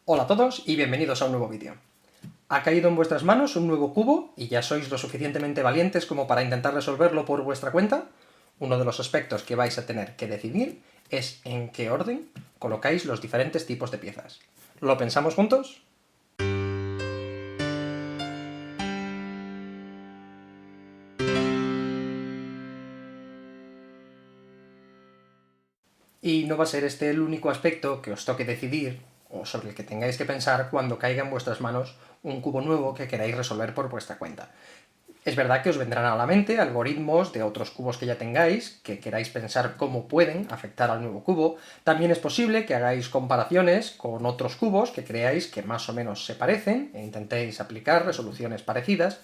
Hola a todos y bienvenidos a un nuevo vídeo. Ha caído en vuestras manos un nuevo cubo y ya sois lo suficientemente valientes como para intentar resolverlo por vuestra cuenta. Uno de los aspectos que vais a tener que decidir es en qué orden colocáis los diferentes tipos de piezas. ¿Lo pensamos juntos? Y no va a ser este el único aspecto que os toque decidir, o sobre el que tengáis que pensar cuando caiga en vuestras manos un cubo nuevo que queráis resolver por vuestra cuenta. Es verdad que os vendrán a la mente algoritmos de otros cubos que ya tengáis, que queráis pensar cómo pueden afectar al nuevo cubo. También es posible que hagáis comparaciones con otros cubos que creáis que más o menos se parecen e intentéis aplicar resoluciones parecidas,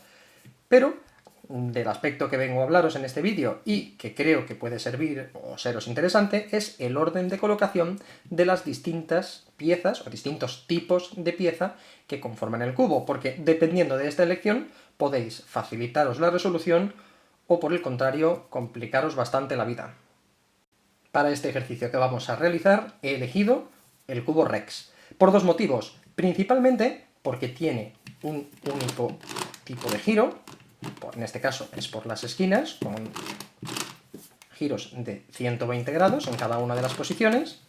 pero del aspecto que vengo a hablaros en este vídeo y que creo que puede servir o seros interesante es el orden de colocación de las distintas piezas o distintos tipos de pieza que conforman el cubo, porque dependiendo de esta elección podéis facilitaros la resolución o por el contrario complicaros bastante la vida. Para este ejercicio que vamos a realizar he elegido el cubo Rex, por dos motivos, principalmente porque tiene un único tipo de giro, en este caso es por las esquinas, con giros de 120 grados en cada una de las posiciones,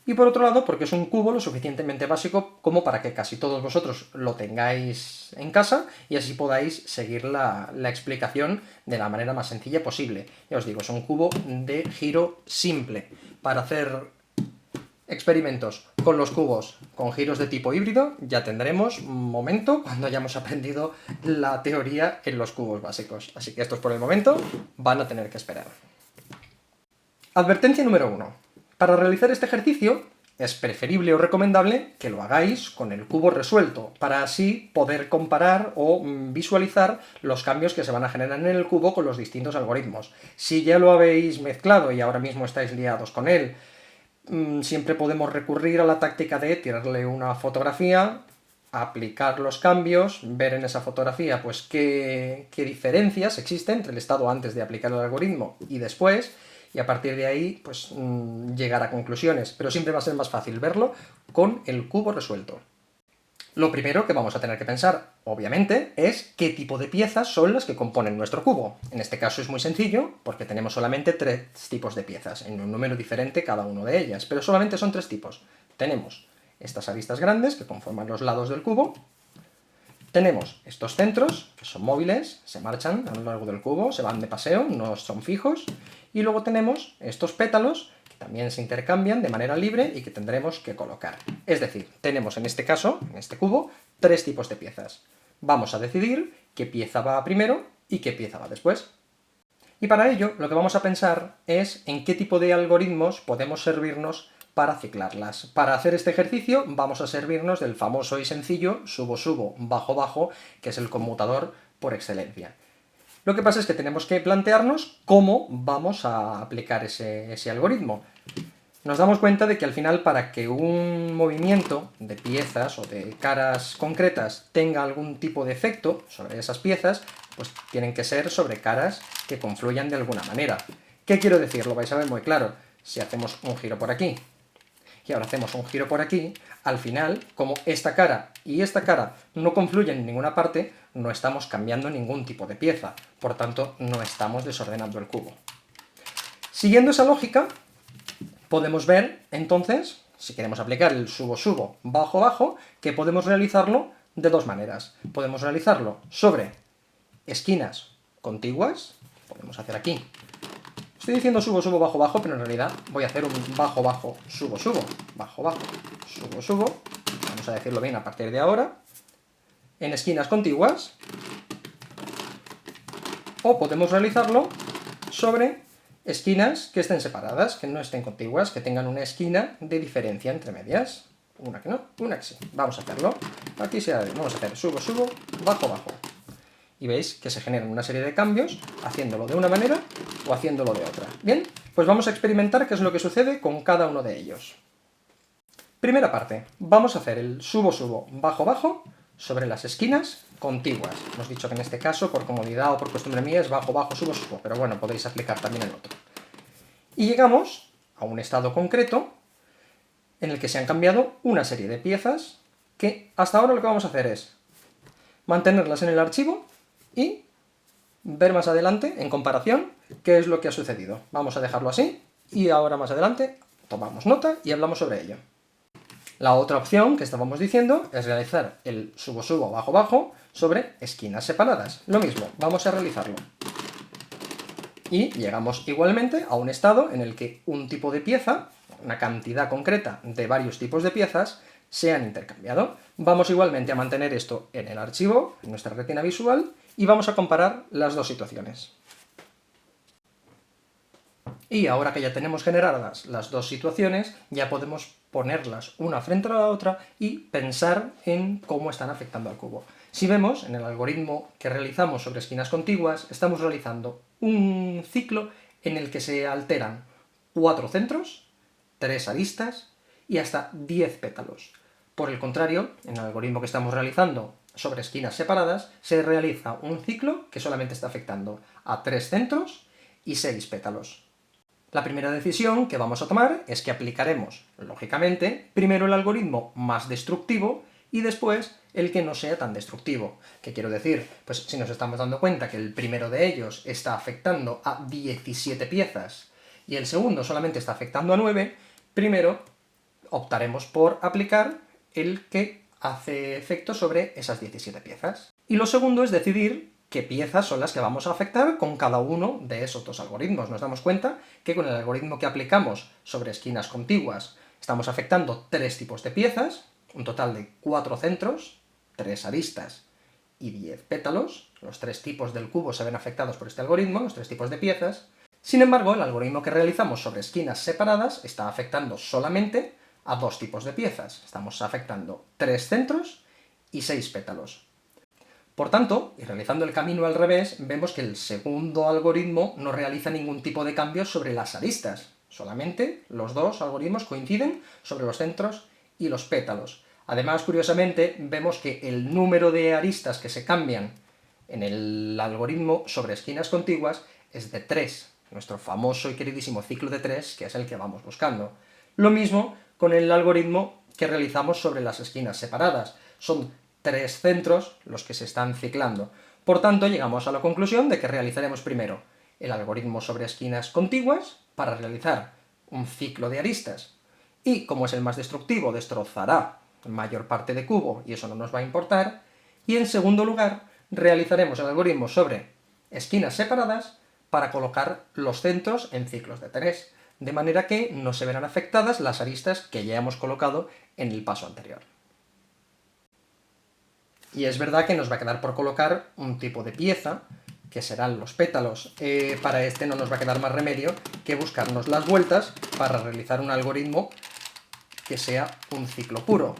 y por otro lado porque es un cubo lo suficientemente básico como para que casi todos vosotros lo tengáis en casa y así podáis seguir la explicación de la manera más sencilla posible. Ya os digo, es un cubo de giro simple. Para hacer experimentos con los cubos con giros de tipo híbrido ya tendremos un momento cuando hayamos aprendido la teoría en los cubos básicos. Así que estos por el momento van a tener que esperar. Advertencia número 1. Para realizar este ejercicio es preferible o recomendable que lo hagáis con el cubo resuelto, para así poder comparar o visualizar los cambios que se van a generar en el cubo con los distintos algoritmos. Si ya lo habéis mezclado y ahora mismo estáis liados con él, siempre podemos recurrir a la táctica de tirarle una fotografía, aplicar los cambios, ver en esa fotografía pues qué diferencias existen entre el estado antes de aplicar el algoritmo y después, y a partir de ahí pues llegar a conclusiones, pero siempre va a ser más fácil verlo con el cubo resuelto. Lo primero que vamos a tener que pensar, obviamente, es qué tipo de piezas son las que componen nuestro cubo. En este caso es muy sencillo, porque tenemos solamente 3 tipos de piezas, en un número diferente cada uno de ellas, pero solamente son 3 tipos. Tenemos estas aristas grandes, que conforman los lados del cubo, tenemos estos centros, que son móviles, se marchan a lo largo del cubo, se van de paseo, no son fijos, y luego tenemos estos pétalos, que también se intercambian de manera libre y que tendremos que colocar. Es decir, tenemos en este caso, en este cubo, 3 tipos de piezas. Vamos a decidir qué pieza va primero y qué pieza va después. Y para ello, lo que vamos a pensar es en qué tipo de algoritmos podemos servirnos para ciclarlas. Para hacer este ejercicio vamos a servirnos del famoso y sencillo subo-subo, bajo-bajo, que es el conmutador por excelencia. Lo que pasa es que tenemos que plantearnos cómo vamos a aplicar ese algoritmo. Nos damos cuenta de que al final, para que un movimiento de piezas o de caras concretas tenga algún tipo de efecto sobre esas piezas, pues tienen que ser sobre caras que confluyan de alguna manera. ¿Qué quiero decir? Lo vais a ver muy claro. Si hacemos un giro por aquí y ahora hacemos un giro por aquí, al final, como esta cara y esta cara no confluyen en ninguna parte, no estamos cambiando ningún tipo de pieza, por tanto no estamos desordenando el cubo. Siguiendo esa lógica, podemos ver, entonces, si queremos aplicar el subo-subo, bajo-bajo, que podemos realizarlo de dos maneras. Podemos realizarlo sobre esquinas contiguas, podemos hacer aquí. Estoy diciendo subo-subo, bajo-bajo, pero en realidad voy a hacer un bajo-bajo, subo-subo, bajo-bajo, subo-subo, vamos a decirlo bien a partir de ahora, en esquinas contiguas, o podemos realizarlo sobre esquinas que estén separadas, que no estén contiguas, que tengan una esquina de diferencia entre medias. Una que no, una que sí. Vamos a hacerlo. Aquí vamos a hacer subo-subo, bajo-bajo. Y veis que se generan una serie de cambios haciéndolo de una manera o haciéndolo de otra. Bien, pues vamos a experimentar qué es lo que sucede con cada uno de ellos. Primera parte, vamos a hacer el subo-subo, bajo-bajo sobre las esquinas contiguas. Hemos dicho que en este caso, por comodidad o por costumbre mía, es bajo-bajo, subo-subo, pero bueno, podéis aplicar también el otro. Y llegamos a un estado concreto en el que se han cambiado una serie de piezas que hasta ahora lo que vamos a hacer es mantenerlas en el archivo y ver más adelante, en comparación, qué es lo que ha sucedido. Vamos a dejarlo así y ahora más adelante tomamos nota y hablamos sobre ello. La otra opción que estábamos diciendo es realizar el subo-subo, bajo-bajo sobre esquinas separadas. Lo mismo, vamos a realizarlo. Y llegamos igualmente a un estado en el que un tipo de pieza, una cantidad concreta de varios tipos de piezas, se han intercambiado. Vamos igualmente a mantener esto en el archivo, en nuestra retina visual, y vamos a comparar las dos situaciones. Y ahora que ya tenemos generadas las dos situaciones, ya podemos ponerlas una frente a la otra y pensar en cómo están afectando al cubo. Si vemos, en el algoritmo que realizamos sobre esquinas contiguas, estamos realizando un ciclo en el que se alteran 4 centros, 3 aristas y hasta 10 pétalos. Por el contrario, en el algoritmo que estamos realizando sobre esquinas separadas, se realiza un ciclo que solamente está afectando a 3 centros y 6 pétalos. La primera decisión que vamos a tomar es que aplicaremos, lógicamente, primero el algoritmo más destructivo y después el que no sea tan destructivo. ¿Qué quiero decir? Pues si nos estamos dando cuenta que el primero de ellos está afectando a 17 piezas y el segundo solamente está afectando a 9, primero optaremos por aplicar el que hace efecto sobre esas 17 piezas. Y lo segundo es decidir qué piezas son las que vamos a afectar con cada uno de esos dos algoritmos. Nos damos cuenta que con el algoritmo que aplicamos sobre esquinas contiguas estamos afectando 3 tipos de piezas, un total de 4 centros, 3 aristas y 10 pétalos. Los 3 tipos del cubo se ven afectados por este algoritmo, los 3 tipos de piezas. Sin embargo, el algoritmo que realizamos sobre esquinas separadas está afectando solamente a 2 tipos de piezas. Estamos afectando 3 centros y 6 pétalos. Por tanto, y realizando el camino al revés, vemos que el segundo algoritmo no realiza ningún tipo de cambio sobre las aristas. Solamente los dos algoritmos coinciden sobre los centros y los pétalos. Además, curiosamente, vemos que el número de aristas que se cambian en el algoritmo sobre esquinas contiguas es de 3, nuestro famoso y queridísimo ciclo de 3, que es el que vamos buscando. Lo mismo con el algoritmo que realizamos sobre las esquinas separadas. Son 3 centros los que se están ciclando. Por tanto, llegamos a la conclusión de que realizaremos primero el algoritmo sobre esquinas contiguas para realizar un ciclo de aristas. Y, como es el más destructivo, destrozará mayor parte de cubo y eso no nos va a importar. Y en segundo lugar, realizaremos el algoritmo sobre esquinas separadas para colocar los centros en ciclos de 3, de manera que no se verán afectadas las aristas que ya hemos colocado en el paso anterior. Y es verdad que nos va a quedar por colocar un tipo de pieza, que serán los pétalos. Para este no nos va a quedar más remedio que buscarnos las vueltas para realizar un algoritmo que sea un ciclo puro.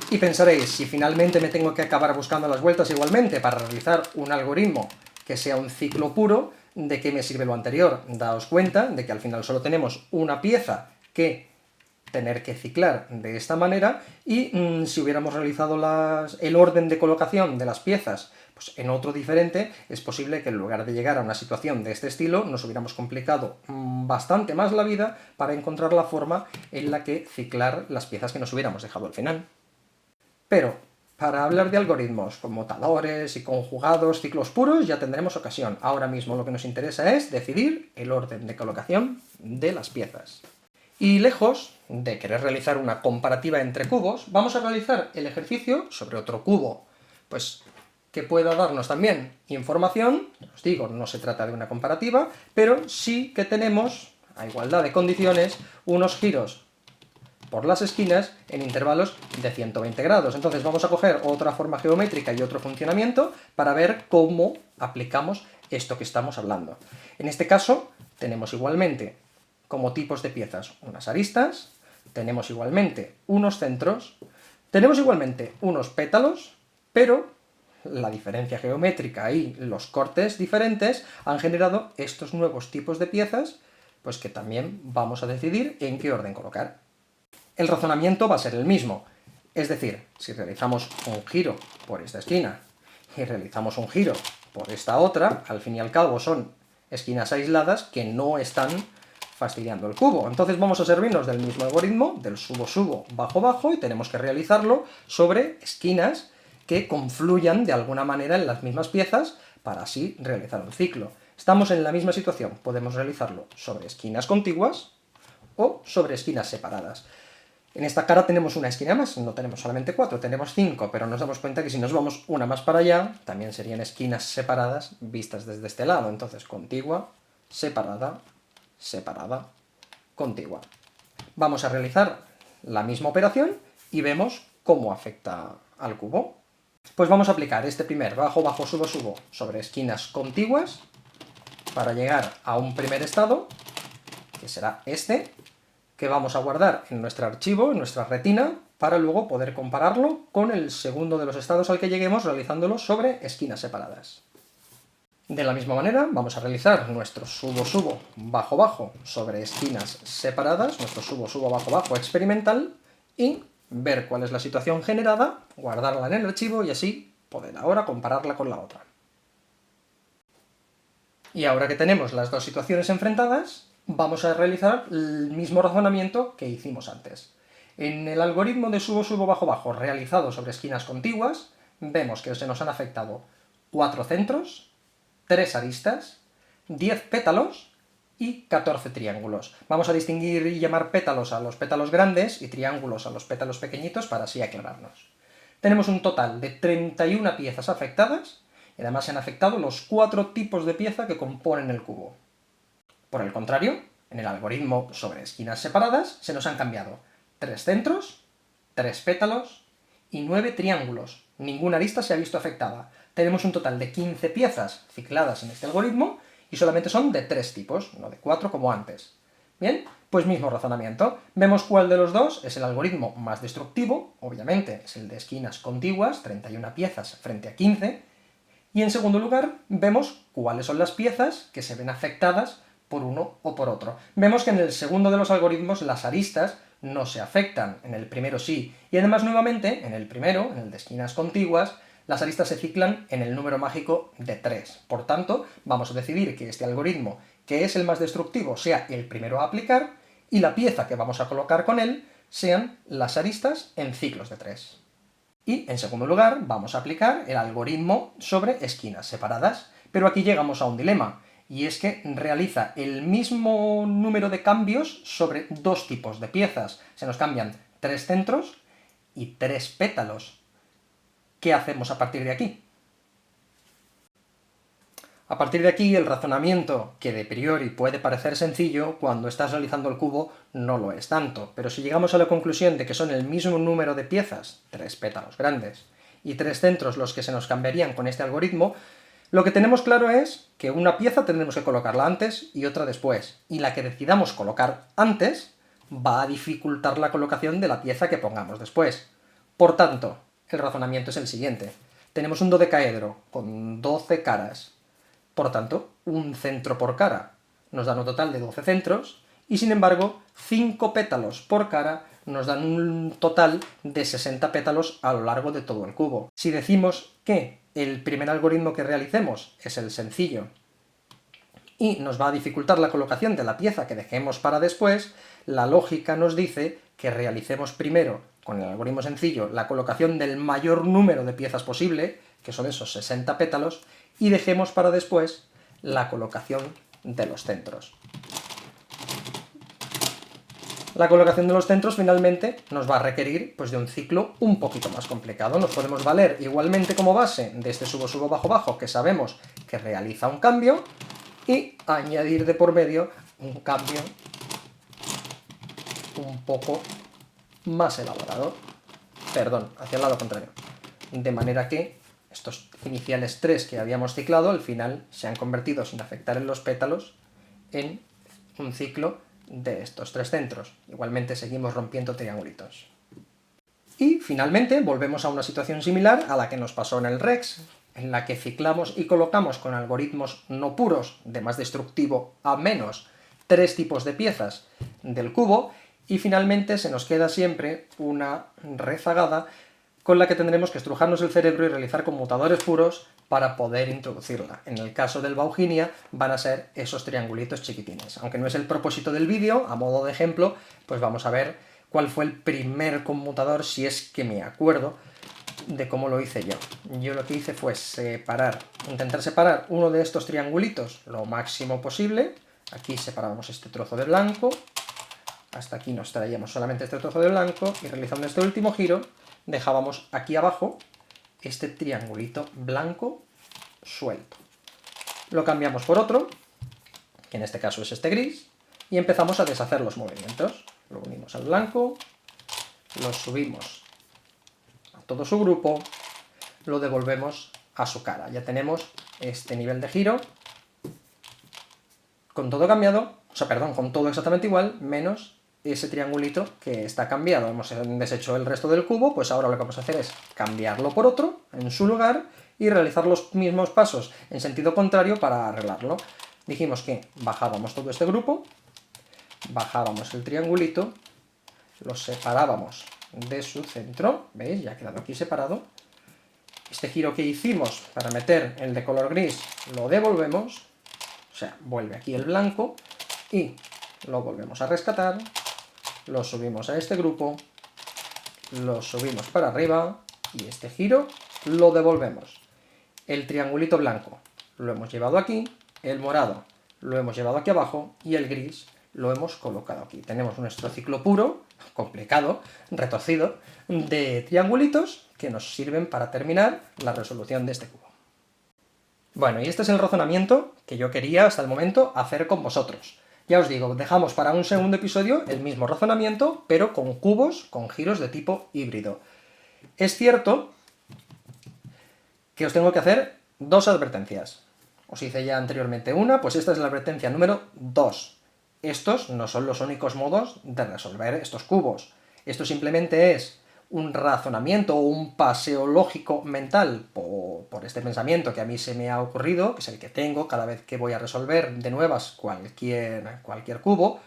Y pensaréis, si finalmente me tengo que acabar buscando las vueltas igualmente para realizar un algoritmo que sea un ciclo puro, ¿de qué me sirve lo anterior? Daos cuenta de que al final solo tenemos una pieza que tener que ciclar de esta manera y si hubiéramos realizado el orden de colocación de las piezas pues en otro diferente, es posible que en lugar de llegar a una situación de este estilo nos hubiéramos complicado bastante más la vida para encontrar la forma en la que ciclar las piezas que nos hubiéramos dejado al final. Pero para hablar de algoritmos como taladores y conjugados, ciclos puros, ya tendremos ocasión. Ahora mismo lo que nos interesa es decidir el orden de colocación de las piezas. Y lejos de querer realizar una comparativa entre cubos, vamos a realizar el ejercicio sobre otro cubo, pues que pueda darnos también información. Os digo, no se trata de una comparativa, pero sí que tenemos, a igualdad de condiciones, unos giros por las esquinas en intervalos de 120 grados. Entonces vamos a coger otra forma geométrica y otro funcionamiento para ver cómo aplicamos esto que estamos hablando. En este caso tenemos igualmente como tipos de piezas unas aristas, tenemos igualmente unos centros, tenemos igualmente unos pétalos, pero la diferencia geométrica y los cortes diferentes han generado estos nuevos tipos de piezas, pues que también vamos a decidir en qué orden colocar. El razonamiento va a ser el mismo, es decir, si realizamos un giro por esta esquina y realizamos un giro por esta otra, al fin y al cabo son esquinas aisladas que no están fastidiando el cubo. Entonces vamos a servirnos del mismo algoritmo, del subo-subo, bajo-bajo, y tenemos que realizarlo sobre esquinas que confluyan de alguna manera en las mismas piezas para así realizar un ciclo. Estamos en la misma situación, podemos realizarlo sobre esquinas contiguas o sobre esquinas separadas. En esta cara tenemos una esquina más, no tenemos solamente 4, tenemos 5, pero nos damos cuenta que si nos vamos una más para allá, también serían esquinas separadas vistas desde este lado. Entonces, contigua, separada, separada, contigua. Vamos a realizar la misma operación y vemos cómo afecta al cubo. Pues vamos a aplicar este primer bajo, bajo, subo, subo sobre esquinas contiguas para llegar a un primer estado, que será este, que vamos a guardar en nuestro archivo, en nuestra retina, para luego poder compararlo con el segundo de los estados al que lleguemos realizándolo sobre esquinas separadas. De la misma manera vamos a realizar nuestro subo-subo, bajo-bajo sobre esquinas separadas, nuestro subo-subo, bajo-bajo experimental, y ver cuál es la situación generada, guardarla en el archivo y así poder ahora compararla con la otra. Y ahora que tenemos las dos situaciones enfrentadas, vamos a realizar el mismo razonamiento que hicimos antes. En el algoritmo de subo-subo, bajo-bajo realizado sobre esquinas contiguas, vemos que se nos han afectado 4 centros, 3 aristas, 10 pétalos y 14 triángulos. Vamos a distinguir y llamar pétalos a los pétalos grandes y triángulos a los pétalos pequeñitos para así aclararnos. Tenemos un total de 31 piezas afectadas, y además se han afectado los 4 tipos de pieza que componen el cubo. Por el contrario, en el algoritmo sobre esquinas separadas se nos han cambiado 3 centros, 3 pétalos y 9 triángulos. Ninguna arista se ha visto afectada. Tenemos un total de 15 piezas cicladas en este algoritmo y solamente son de 3 tipos, no de 4 como antes. Bien, pues mismo razonamiento. Vemos cuál de los dos es el algoritmo más destructivo, obviamente es el de esquinas contiguas, 31 piezas frente a 15, y en segundo lugar vemos cuáles son las piezas que se ven afectadas por uno o por otro. Vemos que en el segundo de los algoritmos las aristas no se afectan, en el primero sí, y además nuevamente en el primero, en el de esquinas contiguas, las aristas se ciclan en el número mágico de 3. Por tanto, vamos a decidir que este algoritmo, que es el más destructivo, sea el primero a aplicar, y la pieza que vamos a colocar con él sean las aristas en ciclos de 3. Y, en segundo lugar, vamos a aplicar el algoritmo sobre esquinas separadas. Pero aquí llegamos a un dilema, y es que realiza el mismo número de cambios sobre 2 tipos de piezas. Se nos cambian 3 centros y 3 pétalos. ¿Qué hacemos a partir de aquí? A partir de aquí, el razonamiento, que de priori puede parecer sencillo, cuando estás realizando el cubo no lo es tanto. Pero si llegamos a la conclusión de que son el mismo número de piezas, 3 pétalos grandes, y 3 centros los que se nos cambiarían con este algoritmo, lo que tenemos claro es que una pieza tendremos que colocarla antes y otra después, y la que decidamos colocar antes va a dificultar la colocación de la pieza que pongamos después. Por tanto, el razonamiento es el siguiente. Tenemos un dodecaedro con 12 caras. Por tanto, un centro por cara nos dan un total de 12 centros, y sin embargo, 5 pétalos por cara nos dan un total de 60 pétalos a lo largo de todo el cubo. Si decimos que el primer algoritmo que realicemos es el sencillo y nos va a dificultar la colocación de la pieza que dejemos para después, la lógica nos dice que realicemos primero, con el algoritmo sencillo, la colocación del mayor número de piezas posible, que son esos 60 pétalos, y dejemos para después la colocación de los centros. La colocación de los centros finalmente nos va a requerir pues, de un ciclo un poquito más complicado. Nos podemos valer igualmente como base de este subo-subo bajo-bajo, que sabemos que realiza un cambio, y añadir de por medio un cambio un poco más elaborado. Perdón, hacia el lado contrario. De manera que estos iniciales 3 que habíamos ciclado, al final se han convertido, sin afectar en los pétalos, en un ciclo de estos 3 centros. Igualmente seguimos rompiendo triangulitos. Y finalmente volvemos a una situación similar a la que nos pasó en el Rex, en la que ciclamos y colocamos con algoritmos no puros, de más destructivo a menos, 3 tipos de piezas del cubo, y finalmente se nos queda siempre una rezagada con la que tendremos que estrujarnos el cerebro y realizar conmutadores puros para poder introducirla. En el caso del Bauhinia van a ser esos triangulitos chiquitines. Aunque no es el propósito del vídeo, a modo de ejemplo, pues vamos a ver cuál fue el primer conmutador, si es que me acuerdo de cómo lo hice yo. Yo lo que hice fue intentar separar uno de estos triangulitos lo máximo posible. Aquí separábamos este trozo de blanco, hasta aquí nos traíamos solamente este trozo de blanco, y realizando este último giro, dejábamos aquí abajo este triangulito blanco suelto. Lo cambiamos por otro, que en este caso es este gris, y empezamos a deshacer los movimientos. Lo unimos al blanco, lo subimos a todo su grupo, lo devolvemos a su cara. Ya tenemos este nivel de giro con todo cambiado, o sea, perdón, con todo exactamente igual, menos ese triangulito que está cambiado. Hemos deshecho el resto del cubo, pues ahora lo que vamos a hacer es cambiarlo por otro en su lugar y realizar los mismos pasos en sentido contrario para arreglarlo. Dijimos que bajábamos todo este grupo, bajábamos el triangulito, lo separábamos de su centro, ¿veis? Ya ha quedado aquí separado. Este giro que hicimos para meter el de color gris lo devolvemos, o sea, vuelve aquí el blanco, y lo volvemos a rescatar, lo subimos a este grupo, lo subimos para arriba, y este giro lo devolvemos. El triangulito blanco lo hemos llevado aquí, el morado lo hemos llevado aquí abajo, y el gris lo hemos colocado aquí. Tenemos nuestro ciclo puro, complicado, retorcido, de triangulitos que nos sirven para terminar la resolución de este cubo. Bueno, y este es el razonamiento que yo quería hasta el momento hacer con vosotros. Ya os digo, dejamos para un segundo episodio el mismo razonamiento, pero con cubos con giros de tipo híbrido. Es cierto que os tengo que hacer dos advertencias. Os hice ya anteriormente una, pues esta es la advertencia número 2. Estos no son los únicos modos de resolver estos cubos. Esto simplemente es un razonamiento o un paseo lógico mental por este pensamiento que a mí se me ha ocurrido, que es el que tengo cada vez que voy a resolver de nuevas cualquier cubo,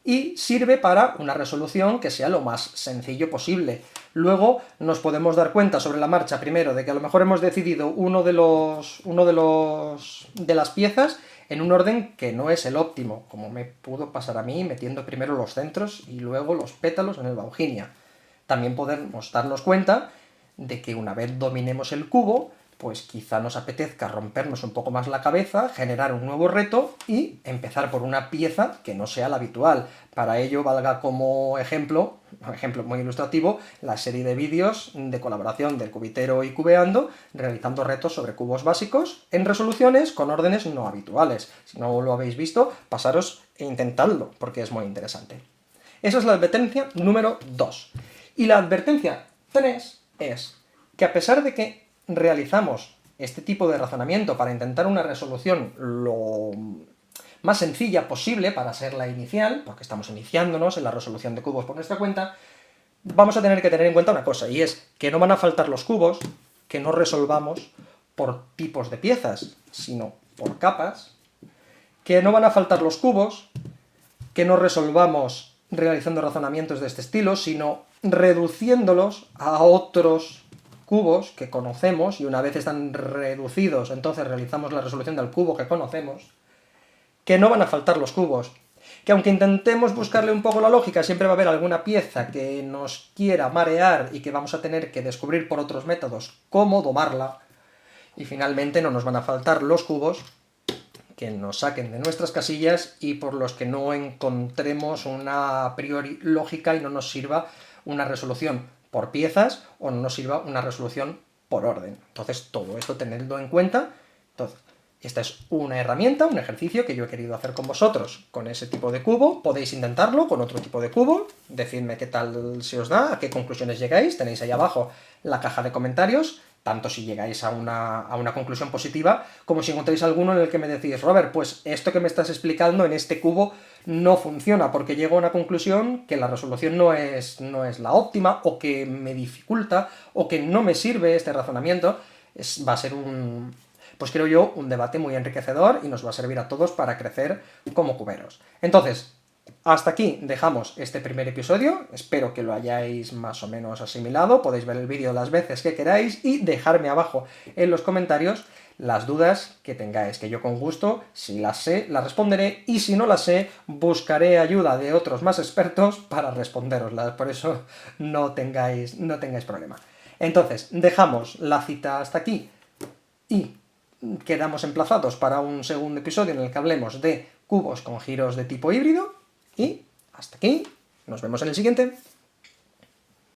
y sirve para una resolución que sea lo más sencillo posible. Luego nos podemos dar cuenta sobre la marcha, primero, de que a lo mejor hemos decidido uno de las piezas en un orden que no es el óptimo, como me pudo pasar a mí metiendo primero los centros y luego los pétalos en el Bauhinia. También podemos darnos cuenta de que una vez dominemos el cubo, pues quizá nos apetezca rompernos un poco más la cabeza, generar un nuevo reto y empezar por una pieza que no sea la habitual. Para ello valga como ejemplo muy ilustrativo, la serie de vídeos de colaboración del Cubitero y Cubeando, realizando retos sobre cubos básicos en resoluciones con órdenes no habituales. Si no lo habéis visto, pasaros e intentadlo, porque es muy interesante. Esa es la advertencia número 2. Y la advertencia 3 es que a pesar de que realizamos este tipo de razonamiento para intentar una resolución lo más sencilla posible para ser la inicial, porque estamos iniciándonos en la resolución de cubos por nuestra cuenta, vamos a tener que tener en cuenta una cosa, y es que no van a faltar los cubos que no resolvamos por tipos de piezas, sino por capas, que no van a faltar los cubos que no resolvamos realizando razonamientos de este estilo, sino reduciéndolos a otros cubos que conocemos, y una vez están reducidos, entonces realizamos la resolución del cubo que conocemos, que no van a faltar los cubos, que aunque intentemos buscarle un poco la lógica, siempre va a haber alguna pieza que nos quiera marear y que vamos a tener que descubrir por otros métodos cómo domarla, y finalmente no nos van a faltar los cubos que nos saquen de nuestras casillas y por los que no encontremos una a priori lógica y no nos sirva una resolución por piezas o no nos sirva una resolución por orden. Entonces, todo esto tenedlo en cuenta. Entonces, esta es una herramienta, un ejercicio que yo he querido hacer con vosotros con ese tipo de cubo. Podéis intentarlo con otro tipo de cubo, decidme qué tal se os da, a qué conclusiones llegáis. Tenéis ahí abajo la caja de comentarios, tanto si llegáis a una conclusión positiva, como si encontráis alguno en el que me decís, Robert, pues esto que me estás explicando en este cubo no funciona, porque llego a una conclusión que la resolución no es la óptima, o que me dificulta, o que no me sirve este razonamiento. Va a ser pues creo yo, un debate muy enriquecedor y nos va a servir a todos para crecer como cuberos. Entonces, Hasta aquí dejamos este primer episodio, espero que lo hayáis más o menos asimilado, podéis ver el vídeo las veces que queráis y dejarme abajo en los comentarios las dudas que tengáis, que yo con gusto, si las sé, las responderé, y si no las sé, buscaré ayuda de otros más expertos para responderoslas, por eso no tengáis problema. Entonces, dejamos la cita hasta aquí y quedamos emplazados para un segundo episodio en el que hablemos de cubos con giros de tipo híbrido, y hasta aquí, nos vemos en el siguiente.